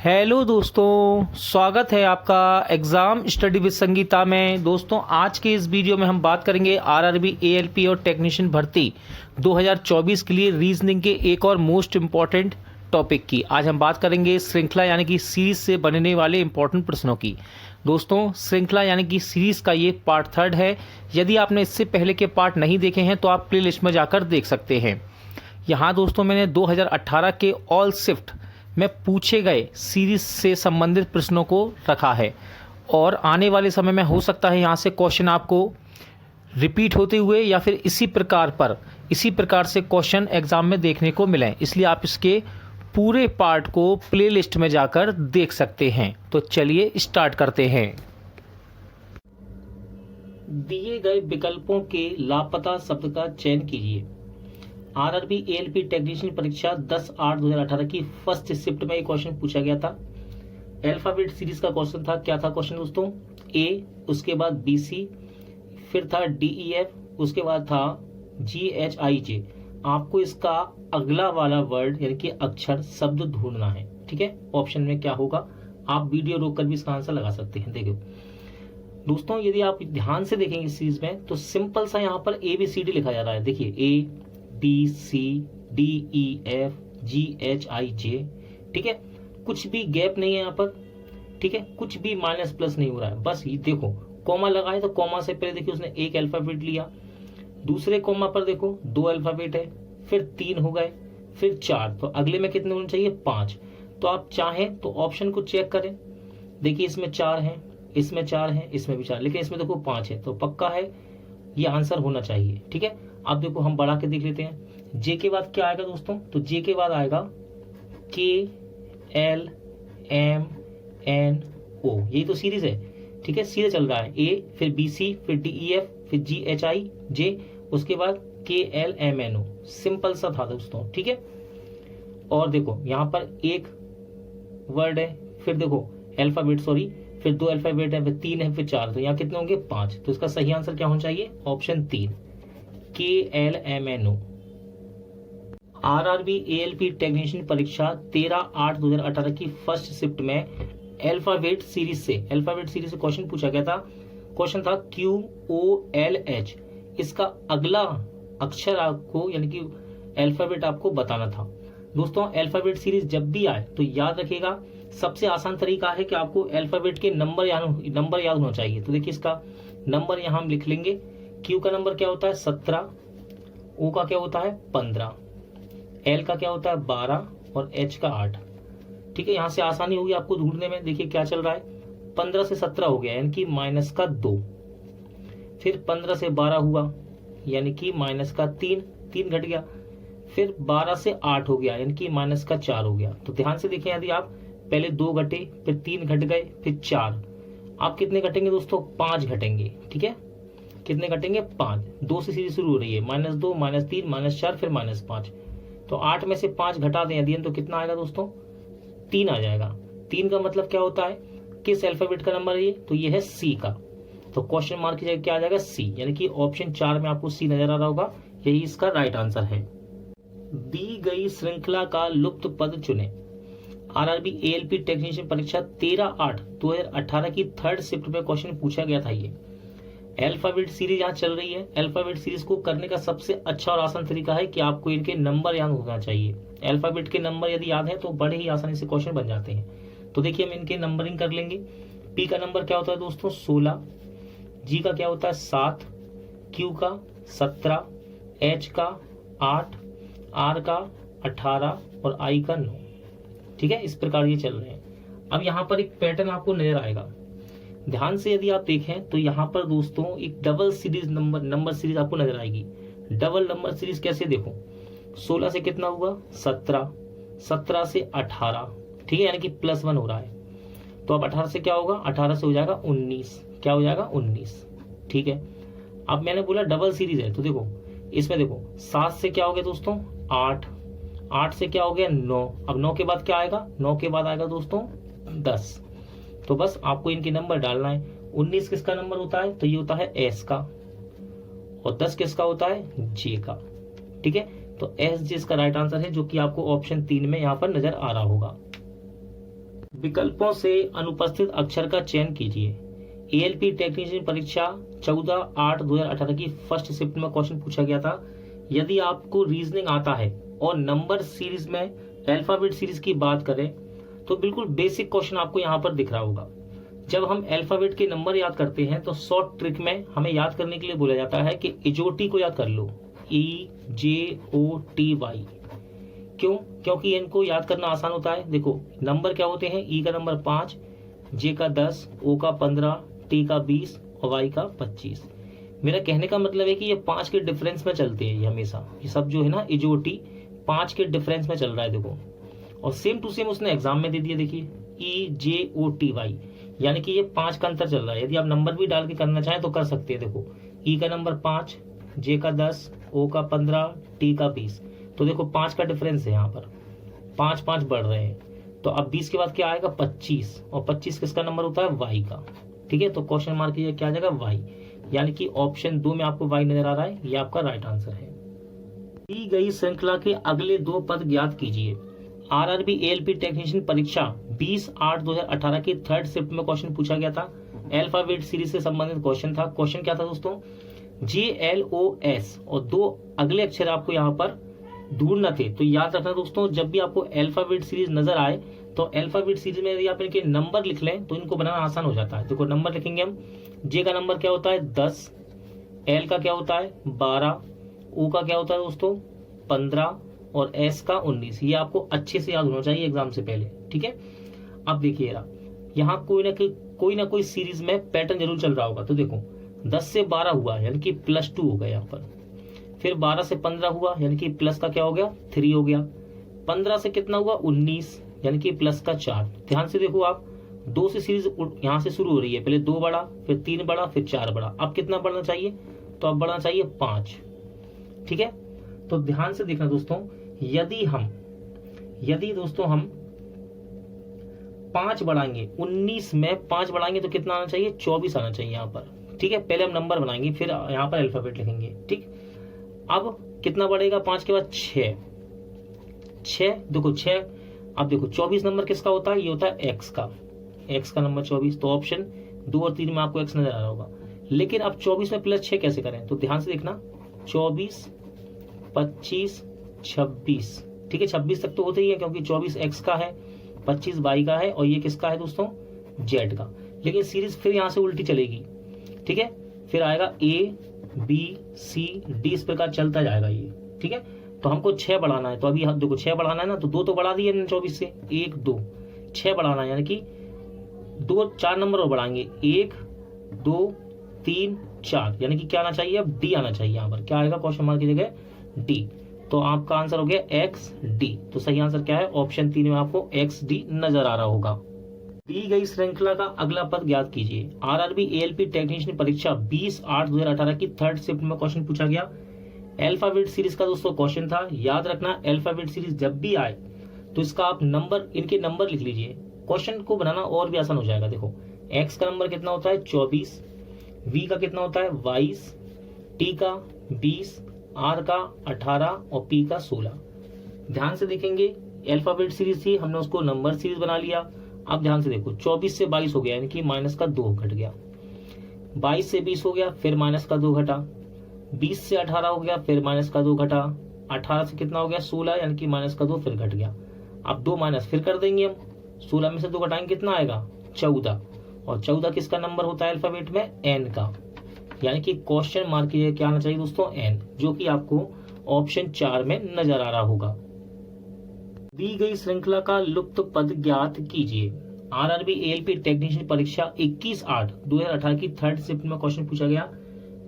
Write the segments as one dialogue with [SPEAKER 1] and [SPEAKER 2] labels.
[SPEAKER 1] Hello दोस्तों, स्वागत है आपका एग्ज़ाम स्टडी विद संगीता में। दोस्तों, आज के इस वीडियो में हम बात करेंगे आरआरबी एएलपी और टेक्नीशियन भर्ती 2024 के लिए रीजनिंग के एक और मोस्ट इम्पॉर्टेंट टॉपिक की। आज हम बात करेंगे श्रृंखला यानी कि सीरीज से बनने वाले इंपॉर्टेंट प्रश्नों की। दोस्तों, श्रृंखला यानी कि सीरीज का ये पार्ट 3 है। यदि आपने इससे पहले के पार्ट नहीं देखे हैं तो आप प्ले लिस्ट में जाकर देख सकते हैं। यहाँ दोस्तों मैंने 2018 के ऑल शिफ्ट में पूछे गए सीरीज से संबंधित प्रश्नों को रखा है और आने वाले समय में हो सकता है यहाँ से क्वेश्चन आपको रिपीट होते हुए या फिर इसी प्रकार से क्वेश्चन एग्जाम में देखने को मिले, इसलिए आप इसके पूरे पार्ट को प्लेलिस्ट में जाकर देख सकते हैं। तो चलिए स्टार्ट करते हैं। दिए गए विकल्पों के लापता शब्द का चयन कीजिए। आरआरबी एएलपी टेक्नीशियन परीक्षा 10/8/2018 की फर्स्ट शिफ्ट में एक क्वेश्चन पूछा गया था। अल्फाबेट सीरीज का क्वेश्चन था। क्या था क्वेश्चन दोस्तों? ए, उसके बाद बीसी, फिर था डीईएफ, उसके बाद था जीएचआईजे। आपको इसका अगला वाला वर्ड यानी कि अक्षर शब्द ढूंढना है। ठीक है, ऑप्शन में क्या होगा आप वीडियो रोककर भी इसका आंसर लगा सकते हैं। देखो दोस्तों, यदि आप ध्यान से देखेंगे इस सीरीज में तो सिंपल सा यहाँ पर ABCD लिखा जा रहा है। देखिए A B C D E F G H I J। ठीक है, कुछ भी गैप नहीं है यहाँ पर। ठीक है, कुछ भी माइनस प्लस नहीं हो रहा है। बस ये देखो कॉमा लगा है तो कॉमा से पहले देखिए उसने एक अल्फाबेट लिया, दूसरे कॉमा पर देखो 2 अल्फाबेट है, फिर 3 हो गए, फिर 4, तो अगले में कितने होने चाहिए? 5। तो आप चाहें तो ऑप्शन को चेक करें। देखिए इसमें 4 है, इसमें 4 है, इसमें भी 4, लेकिन इसमें देखो 5 है, तो पक्का है ये आंसर होना चाहिए। ठीक है, अब देखो हम बढ़ा के देख लेते हैं। जे के बाद क्या आएगा दोस्तों? तो जे के बाद आएगा KLMNO। यही तो सीरीज है। ठीक है, सीधे चल रहा है। ए, फिर BC, फिर DEF, फिर GHIJ, उसके बाद KLMNO। सिंपल सा था दोस्तों। ठीक है, और देखो यहाँ पर एक वर्ड है, फिर देखो अल्फाबेट, फिर 2 अल्फाबेट है, फिर 3 है, फिर 4, तो यहाँ कितने होंगे? 5। तो इसका सही आंसर क्या होना चाहिए? Option 3 KLMNO। RRB ALP technician परीक्षा 13/8/2018 की फर्स्ट शिफ्ट में अल्फाबेट सीरीज से क्वेश्चन पूछा गया था। क्वेश्चन था QOLH। इसका अगला अक्षर आपको यानी कि अल्फाबेट आपको बताना था। दोस्तों, अल्फाबेट सीरीज जब भी आए तो याद रखिएगा, सबसे आसान तरीका है कि आपको अल्फाबेट के नंबर याद होना चाहिए। तो देखिए इसका नंबर यहाँ हम लिख लेंगे। क्यू का नंबर क्या होता है? 17, ओ का क्या होता है? 15, एल का क्या होता है? 12 और एच का 8। ठीक है, यहां से आसानी होगी आपको ढूंढने में। देखिए क्या चल रहा है, 15 से 17 हो गया यानी कि माइनस का 2, फिर 15 से 12 हुआ यानी कि माइनस का 3 घट गया, फिर 12 से 8 हो गया यानी कि माइनस का 4 हो गया। तो ध्यान से देखें, यदि आप पहले 2 घटे, फिर 3 घट गए, फिर 4, आप कितने घटेंगे दोस्तों? 5 घटेंगे। ठीक है, कितने घटेंगे? 5। 2 से सीरीज शुरू हो रही है, -2, -3, -4, फिर -5। तो 8 में से 5 घटा दें यदि तो कितना आएगा दोस्तों? 3 आ जाएगा। 3 का मतलब क्या होता है? किस अल्फाबेट का नंबर है ये? तो ये है C का। तो क्वेश्चन मार्क की जगह क्या आ जाएगा? C, यानी कि ऑप्शन 4 में आपको C नजर आ रहा होगा। यही इसका राइट आंसर है। दी गई श्रृंखला का लुप्त पद चुने। आरआरबी एएलपी टेक्नीशियन परीक्षा 13/8/2018 की थर्ड शिफ्ट में क्वेश्चन पूछा गया था। ये अल्फाबेट सीरीज यहाँ चल रही है। अल्फाबेट सीरीज को करने का सबसे अच्छा और आसान तरीका है कि आपको इनके नंबर याद होना चाहिए। अल्फाबेट के नंबर यदि याद है तो बड़े ही आसानी से क्वेश्चन बन जाते हैं। तो देखिए हम इनके नंबरिंग कर लेंगे। पी का नंबर क्या होता है दोस्तों? 16, जी का क्या होता है? 7, क्यू का 17, एच का 8, आर का 18 और आई का 9। ठीक है, इस प्रकार ये चल रहे हैं। अब यहाँ पर एक पैटर्न आपको नजर आएगा। ध्यान से यदि आप देखें तो यहाँ पर दोस्तों एक डबल सीरीज नंबर सीरीज आपको नजर आएगी। डबल नंबर सीरीज कैसे? देखो 16 से कितना हुआ? 17, 17 से 18। ठीक है, यानी कि +1 हो रहा है। तो अब 18 से क्या होगा? 18 से हो जाएगा 19। क्या हो जाएगा? 19। ठीक है, अब मैंने बोला डबल सीरीज है तो देखो इसमें देखो 7 से क्या हो गया दोस्तों? 8, 8 से क्या हो गया? 9। अब 9 के बाद क्या आएगा? 9 के बाद आएगा दोस्तों 10। तो बस आपको इनके नंबर डालना है। 19 किसका नंबर होता है? तो ये होता है S का, और 10 किसका होता है? J का। ठीक है, तो SJ इसका राइट आंसर है, जो कि आपको ऑप्शन 3 में यहाँ पर नजर आ रहा होगा। विकल्पों से अनुपस्थित अक्षर का चयन कीजिए। एएलपी टेक्नीशियन परीक्षा 14/8/2018 की फर्स्ट शिफ्ट में क्वेश्चन पूछा गया था। यदि आपको रीजनिंग आता है और नंबर सीरीज में अल्फाबेट सीरीज की बात करें तो बिल्कुल बेसिक क्वेश्चन आपको यहाँ पर दिख रहा होगा। जब हम अल्फाबेट के नंबर याद करते हैं तो शॉर्ट ट्रिक में हमें याद करने के लिए बोला जाता है कि इजोटी को याद कर लो, EJOTY। क्यों? क्योंकि इनको याद करना आसान होता है। देखो नंबर क्या होते हैं, ई का नंबर 5, जे का 10, ओ का 15, टी का 20 और वाई का 25। मेरा कहने का मतलब है कि ये 5 के डिफरेंस में चलते हैं। ये हमेशा ये सब जो है ना इजोटी 5 के डिफरेंस में चल रहा है। देखो और सेम टू सेम उसने एग्जाम में दे दिया। देखिए EJOTY यानी कि ये 5 का अंतर चल रहा है। यदि आप नंबर भी डाल के करना चाहें तो कर सकते हैं। देखो ई का नंबर 5, जे का 10, ओ का 15, टी का 20। तो देखो 5 का डिफरेंस है, यहाँ पर 5-5 बढ़ रहे हैं। तो अब 20 के बाद क्या आएगा 25, और 25 किसका नंबर होता है, वाई का। ठीक है, तो क्वेश्चन मार्क कीजिए क्या आ जाएगा, वाई। यानी कि ऑप्शन 2 में आपको वाई नजर आ रहा है, ये आपका राइट आंसर है। दी गई श्रृंखला के अगले 2 पद ज्ञात कीजिए। आरआरबी एएलपी टेक्नीशियन परीक्षा 20/8/2018 की थर्ड शिफ्ट में क्वेश्चन पूछा गया था। अल्फाबेट सीरीज से संबंधित क्वेश्चन था। क्वेश्चन क्या था दोस्तों, JLOS और 2 अगले अक्षर आपको यहाँ पर ढूंढना थे। तो याद रखना दोस्तों, जब भी आपको अल्फाबेट सीरीज नजर आए तो अल्फाबेट सीरीज में यदि आप इनके नंबर लिख लें तो इनको बनाना आसान हो जाता है। देखो नंबर लिखेंगे हम, जे का नंबर क्या होता है 10, एल का क्या होता है 12, ओ का क्या होता है दोस्तों 15 और एस का 19। ये आपको अच्छे से याद होना चाहिए एग्जाम से पहले। ठीक है, अब देखिए यहाँ कोई ना कोई सीरीज में पैटर्न जरूर चल रहा होगा। तो देखो 10 से 12 हुआ यानी कि +2 हो गया यहाँ पर, फिर 12 से 15 हुआ यानी कि प्लस का क्या हो गया 3 हो गया, 15 से कितना हुआ 19 यानी कि प्लस का 4। ध्यान से देखो आप, 2 से सीरीज यहाँ से शुरू हो रही है, पहले 2 बढ़ा, फिर 3 बढ़ा, फिर 4 बढ़ा। अब कितना बढ़ना चाहिए, तो अब बढ़ना चाहिए 5। ठीक है, तो ध्यान से देखना दोस्तों, यदि दोस्तों हम 5 बढ़ाएंगे, 19 में 5 बढ़ाएंगे तो कितना आना चाहिए 24 आना चाहिए यहाँ पर। ठीक है, पहले हम नंबर बनाएंगे फिर यहाँ पर अल्फाबेट लिखेंगे। ठीक, अब कितना बढ़ेगा 5 के बाद 6। देखो 6, अब देखो 24 नंबर किसका होता है, ये होता है एक्स का नंबर 24। तो ऑप्शन 2 और 3 में आपको एक्स नजर आ रहा होगा। लेकिन अब 24 में +6 कैसे करें, तो ध्यान से देखना 24, 25, 26। ठीक है, 26 तक तो होते ही है क्योंकि 24 एक्स का है, 25 वाई का है और ये किसका है दोस्तों जेड का। लेकिन सीरीज फिर यहाँ से उल्टी चलेगी। ठीक है, फिर आएगा ABCD, इस प्रकार चलता जाएगा ये। ठीक है, तो हमको 6 बढ़ाना है। तो अभी देखो 6 बढ़ाना है ना, तो 2 तो बढ़ा दिए 24 से, 1 2 6 बढ़ाना है यानी कि 4 नंबर और बढ़ाएंगे, 1 2 3 4 यानी कि क्या आना चाहिए, अब डी आना चाहिए। यहाँ पर क्या आएगा क्वेश्चन मार्क की जगह डी। तो आपका आंसर हो गया XD। तो सही आंसर क्या है, ऑप्शन 3 में आपको XD नजर आ रहा होगा। दी गई श्रृंखला का अगला पद ज्ञात कीजिए। आरआरबी एएलपी टेक्नीशियन परीक्षा 20/8/2018 की थर्ड शिफ्ट में क्वेश्चन पूछा गया। अल्फाबेट सीरीज का दोस्तों क्वेश्चन था। याद रखना अल्फाबेट सीरीज जब भी आए तो इसका आप इनके नंबर लिख लीजिए, क्वेश्चन को बनाना और भी आसान हो जाएगा। देखो एक्स का नंबर कितना होता है 24, वी का कितना होता है 22, टी का 20, आर का 18 और पी का 16। ध्यान से देखेंगे अल्फाबेट सीरीज थी, हमने उसको नंबर सीरीज बना लिया। अब ध्यान से देखो 24 से 22 हो गया यानी कि माइनस का 2 घट गया, 22 से 20 हो गया फिर माइनस का 2 घटा, 20 से 18 हो गया फिर माइनस का 2 घटा, 18 से कितना हो गया 16 यानी कि माइनस का 2 फिर घट गया। अब 2 माइनस फिर कर देंगे हम, 16 में से 2 घटाएंगे कितना आएगा 14, और 14 किसका नंबर होता है अल्फाबेट में एन का। यानी कि क्वेश्चन मार्क कीजिए क्या आना चाहिए दोस्तों एन, जो कि आपको ऑप्शन 4 में नजर आ रहा होगा। दी गई श्रृंखला का लुप्त पद ज्ञात कीजिए। आरआरबी एएलपी टेक्नीशियन परीक्षा 21/8/2018 की थर्ड शिफ्ट में क्वेश्चन पूछा गया।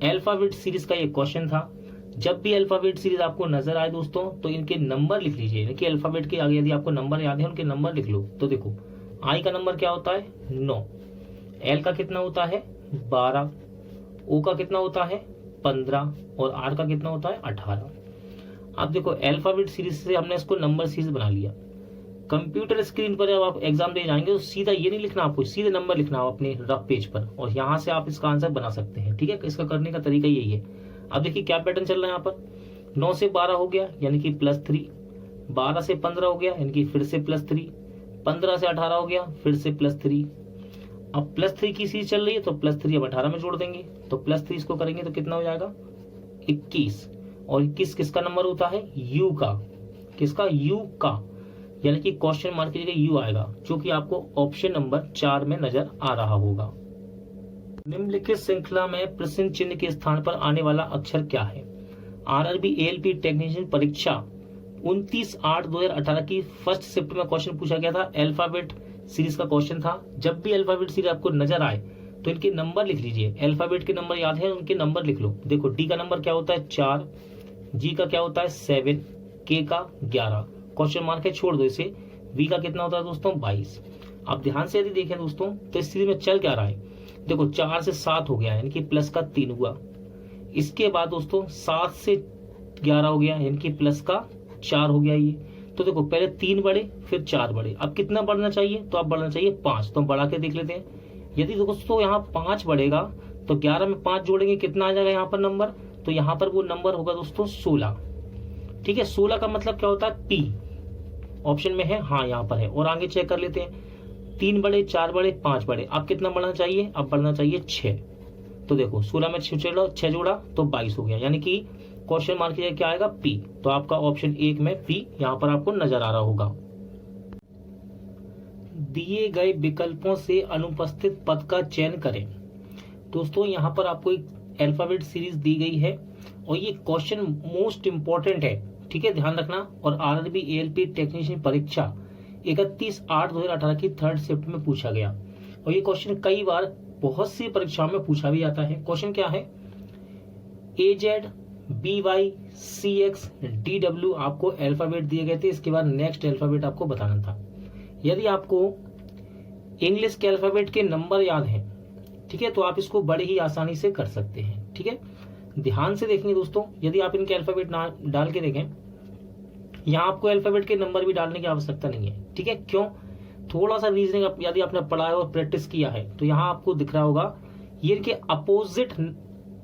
[SPEAKER 1] अल्फाबेट सीरीज का ये क्वेश्चन था। जब भी अल्फाबेट सीरीज आपको नजर आए दोस्तों तो इनके नंबर लिख लीजिए। यानी कि अल्फाबेट के आगे यदि आपको नंबर याद है उनके नंबर लिख लो। तो देखो आई का नंबर क्या होता है 9, एल का कितना होता है 12, ओ का कितना होता है 15 और आर का कितना होता है 18। अब देखो अल्फाबेट सीरीज से हमने इसको नंबर सीरीज बना लिया। कंप्यूटर स्क्रीन पर जब आप एग्जाम दे जाएंगे तो सीधा ये नहीं लिखना, आपको सीधे नंबर लिखना हो अपने रफ पेज पर और यहाँ से आप इसका आंसर बना सकते हैं। ठीक है, इसका करने का तरीका यही है। अब देखिए क्या पैटर्न चल रहा है यहाँ पर, 9 से 12 हो गया यानी कि +3, 12 से 15 हो गया यानी कि फिर से +3, 15 से 18 हो गया, फिर से +3। अब +3 की सीरीज चल रही है तो +3 अब 18 में जोड़ देंगे, तो +3 इसको करेंगे तो कितना हो जाएगा 21। और 21 किसका नंबर होता है, u का। किसका, u का, यानी कि क्वेश्चन मार्क की जगह u आएगा, जो कि आपको ऑप्शन नंबर 4 में नजर आ रहा होगा। निम्नलिखित श्रृंखला में प्रश्न चिन्ह के स्थान पर आने वाला अक्षर क्या है। आरआरबी एएलपी टेक्नीशियन परीक्षा 29/8/2018 की फर्स्ट शिफ्ट में क्वेश्चन पूछा गया था, अल्फाबेट सीरीज का क्वेश्चन था। जब भी अल्फाबेट सीरीज आपको नजर आए तो इनके नंबर लिख लीजिए, अल्फाबेट के नंबर याद है उनके नंबर लिख लो। देखो डी का नंबर क्या होता है 4, जी का क्या होता है 7, के का 11, क्वेश्चन मार्क है छोड़ दो इसे, वी का कितना होता है दोस्तों 22। आप ध्यान से यदि देखें दोस्तों तो इस सीरीज में चल क्या रहा है, देखो 4 से 7 हो गया यानी कि प्लस का 3 हुआ। इसके बाद दोस्तों 7 से 11 हो गया यानी कि प्लस का 4 हो गया ये। तो देखो पहले 3 बढ़े फिर 4 बढ़े, अब कितना बढ़ना चाहिए, तो अब बढ़ना चाहिए 5। तो हम बढ़ा के देख लेते हैं। यदि दोस्तों यहाँ 5 बढ़ेगा तो 11 में 5 जोड़ेंगे कितना आ जाएगा यहाँ पर नंबर, तो यहाँ पर वो नंबर होगा दोस्तों 16। ठीक है, 16 का मतलब क्या होता है पी, ऑप्शन में है, हाँ यहाँ पर है। और आगे चेक कर लेते हैं, 3 बढ़े 4 बढ़े 5 बढ़े, अब कितना बढ़ना चाहिए, अब बढ़ना चाहिए 6। तो देखो 16 में 6 जोड़ा तो 22 हो गया, यानी कि क्वेश्चन मार्क किया क्या आएगा पी। तो आपका ऑप्शन 1 में पी यहाँ पर आपको नजर आ रहा होगा। दिए गए विकल्पों से अनुपस्थित पद का चयन करें। दोस्तों यहाँ पर आपको एक अल्फाबेट सीरीज दी गई है और ये क्वेश्चन मोस्ट इंपॉर्टेंट है, ठीक है, ध्यान रखना। और आरआरबी एएलपी टेक्नीशियन परीक्षा 31/8/2018 की थर्ड शिफ्ट में पूछा गया और ये क्वेश्चन कई बार बहुत सी परीक्षाओं में पूछा भी जाता है। क्वेश्चन क्या है, AZ BY CX DW आपको अल्फाबेट दिए गए थे, इसके बाद नेक्स्ट अल्फाबेट आपको बताना था। यदि आपको इंग्लिश के अल्फाबेट के नंबर याद हैं, ठीक है, तो आप इसको बड़े ही आसानी से कर सकते हैं। ठीक है, ध्यान से देखेंगे दोस्तों, यदि आप इनके अल्फाबेट डाल के देखें, यहाँ आपको अल्फाबेट के नंबर भी डालने की आवश्यकता नहीं है। ठीक है, क्यों, थोड़ा सा रीजनिंग यदि आपने पढ़ा है और प्रैक्टिस किया है तो यहाँ आपको दिख रहा होगा ये इनके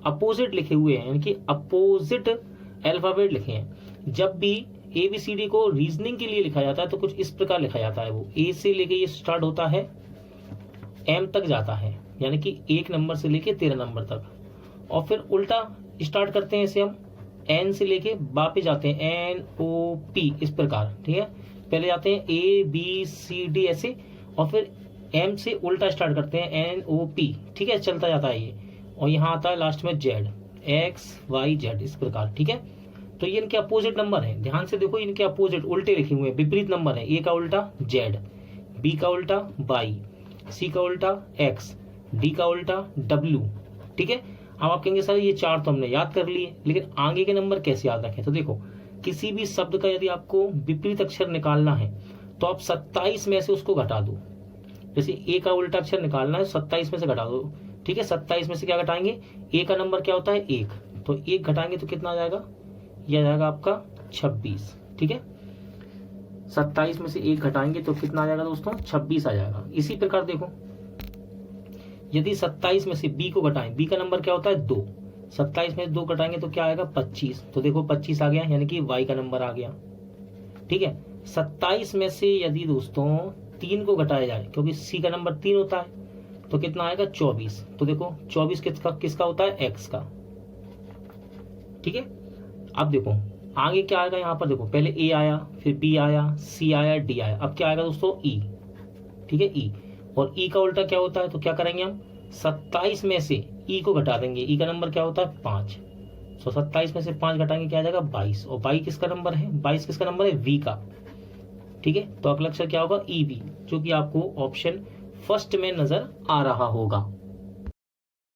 [SPEAKER 1] अपोजिट लिखे हुए हैं, यानी कि अपोजिट अल्फाबेट लिखे हैं। जब भी ABCD को रीजनिंग के लिए लिखा जाता है तो कुछ इस प्रकार लिखा जाता है, वो A से लेके ये स्टार्ट होता है M तक जाता है, यानी कि 1 नंबर से लेके 13 नंबर तक, और फिर उल्टा स्टार्ट करते हैं इसे हम N से लेके वापस जाते हैं NOP इस प्रकार। ठीक है, पहले जाते हैं ABCD ऐसे और फिर M से उल्टा स्टार्ट करते हैं NOP। ठीक है, चलता जाता है ये, और यहाँ आता है लास्ट में Z XYZ इस प्रकार। ठीक है, तो ये इनके अपोजिट नंबर है, ध्यान से देखो, इनके अपोजिट उल्टे लिखे हुए हैं, विपरीत नंबर है। A का उल्टा Z, B का उल्टा Y, C का उल्टा X, D का उल्टा W। ठीक है, अब आप कहेंगे सर ये 4 तो हमने याद कर लिए, लेकिन आगे के नंबर कैसे याद रखें। तो देखो किसी भी शब्द का यदि आपको विपरीत अक्षर निकालना है तो आप 27 में से उसको घटा दो। जैसे A का उल्टा अक्षर निकालना है, 27 में से घटा दो। ठीक है, 27 में से क्या घटाएंगे, A का नंबर क्या होता है 1, तो 1 घटाएंगे तो कितना आ जाएगा, यह जाएगा आपका 26। ठीक है, 27 में से 1 घटाएंगे तो कितना आ जाएगा दोस्तों 26 आ जाएगा। इसी प्रकार देखो, यदि 27 में से B को घटाएं, B का नंबर क्या होता है 2, 27 में से 2 घटाएंगे तो क्या आएगा 25, तो देखो 25 आ गया, यानी कि Y का नंबर आ गया। ठीक है, 27 में से यदि दोस्तों 3 को घटाया जाए, क्योंकि C का नंबर 3 होता है, तो कितना आएगा 24, तो देखो 24 किसका होता है X का। ठीक है, अब देखो आगे क्या आएगा, यहाँ पर देखो पहले A आया, फिर B आया, C आया, D आया, अब क्या आएगा दोस्तों E। ठीक है, E, और E का उल्टा क्या होता है, तो क्या करेंगे हम 27 में से E को घटा देंगे, E का नंबर क्या होता है 5, तो 27 में से 5 घटाएंगे क्या आ जाएगा 22, और 22 किसका नंबर है, 22 किसका नंबर है V का। ठीक है, तो अगला अक्षर क्या होगा EV, जो कि आपको ऑप्शन फर्स्ट में नजर आ रहा होगा।